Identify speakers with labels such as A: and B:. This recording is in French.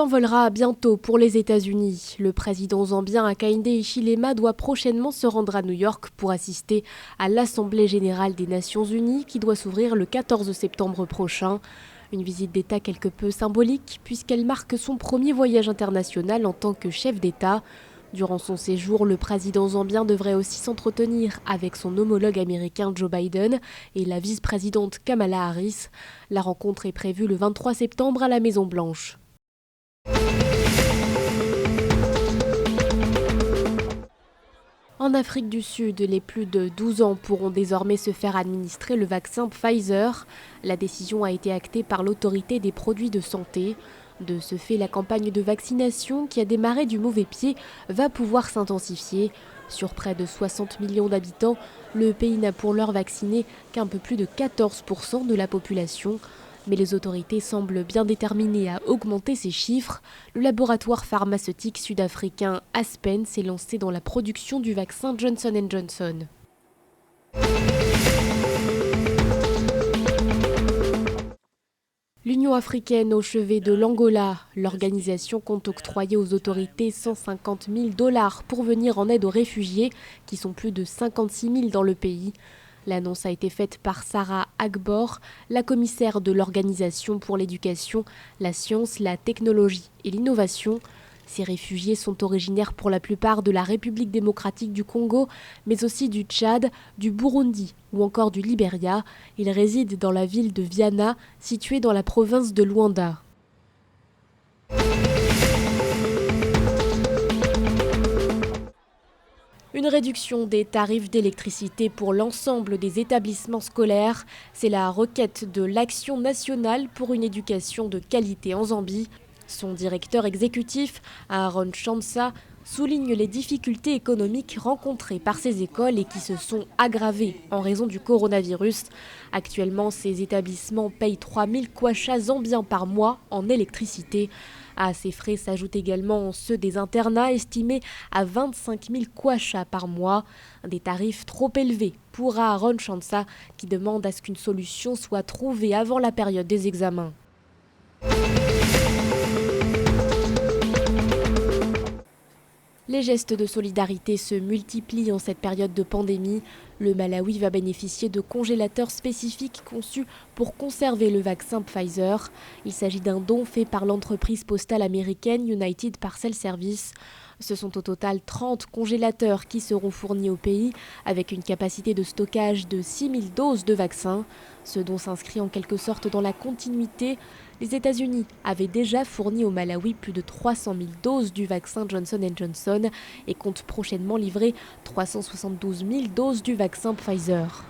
A: s'envolera bientôt pour les États-Unis. Le président zambien Hakainde Hichilema doit prochainement se rendre à New York pour assister à l'Assemblée générale des Nations unies qui doit s'ouvrir le 14 septembre prochain. Une visite d'État quelque peu symbolique puisqu'elle marque son premier voyage international en tant que chef d'État. Durant son séjour, le président zambien devrait aussi s'entretenir avec son homologue américain Joe Biden et la vice-présidente Kamala Harris. La rencontre est prévue le 23 septembre à la Maison-Blanche. En Afrique du Sud, les plus de 12 ans pourront désormais se faire administrer le vaccin Pfizer. La décision a été actée par l'autorité des produits de santé. De ce fait, la campagne de vaccination, qui a démarré du mauvais pied, va pouvoir s'intensifier. Sur près de 60 millions d'habitants, le pays n'a pour l'heure vacciné qu'un peu plus de 14% de la population. Mais les autorités semblent bien déterminées à augmenter ces chiffres. Le laboratoire pharmaceutique sud-africain Aspen s'est lancé dans la production du vaccin Johnson & Johnson. L'Union africaine au chevet de l'Angola, l'organisation compte octroyer aux autorités 150 000 $ pour venir en aide aux réfugiés, qui sont plus de 56 000 dans le pays. L'annonce a été faite par Sarah Agbor, la commissaire de l'Organisation pour l'éducation, la science, la technologie et l'innovation. Ces réfugiés sont originaires pour la plupart de la République démocratique du Congo, mais aussi du Tchad, du Burundi ou encore du Libéria. Ils résident dans la ville de Viana, située dans la province de Luanda. Une réduction des tarifs d'électricité pour l'ensemble des établissements scolaires, c'est la requête de l'Action nationale pour une éducation de qualité en Zambie. Son directeur exécutif, Aaron Chansa, souligne les difficultés économiques rencontrées par ces écoles et qui se sont aggravées en raison du coronavirus. Actuellement, ces établissements payent 3 000 kwacha zambiens par mois en électricité. À ces frais s'ajoutent également ceux des internats estimés à 25 000 kwacha par mois. Des tarifs trop élevés pour Aaron Chansa qui demande à ce qu'une solution soit trouvée avant la période des examens. Les gestes de solidarité se multiplient en cette période de pandémie. Le Malawi va bénéficier de congélateurs spécifiques conçus pour conserver le vaccin Pfizer. Il s'agit d'un don fait par l'entreprise postale américaine United Parcel Service. Ce sont au total 30 congélateurs qui seront fournis au pays avec une capacité de stockage de 6 000 doses de vaccin. Ce don s'inscrit en quelque sorte dans la continuité. Les États-Unis avaient déjà fourni au Malawi plus de 300 000 doses du vaccin Johnson & Johnson et comptent prochainement livrer 372 000 doses du vaccin Pfizer.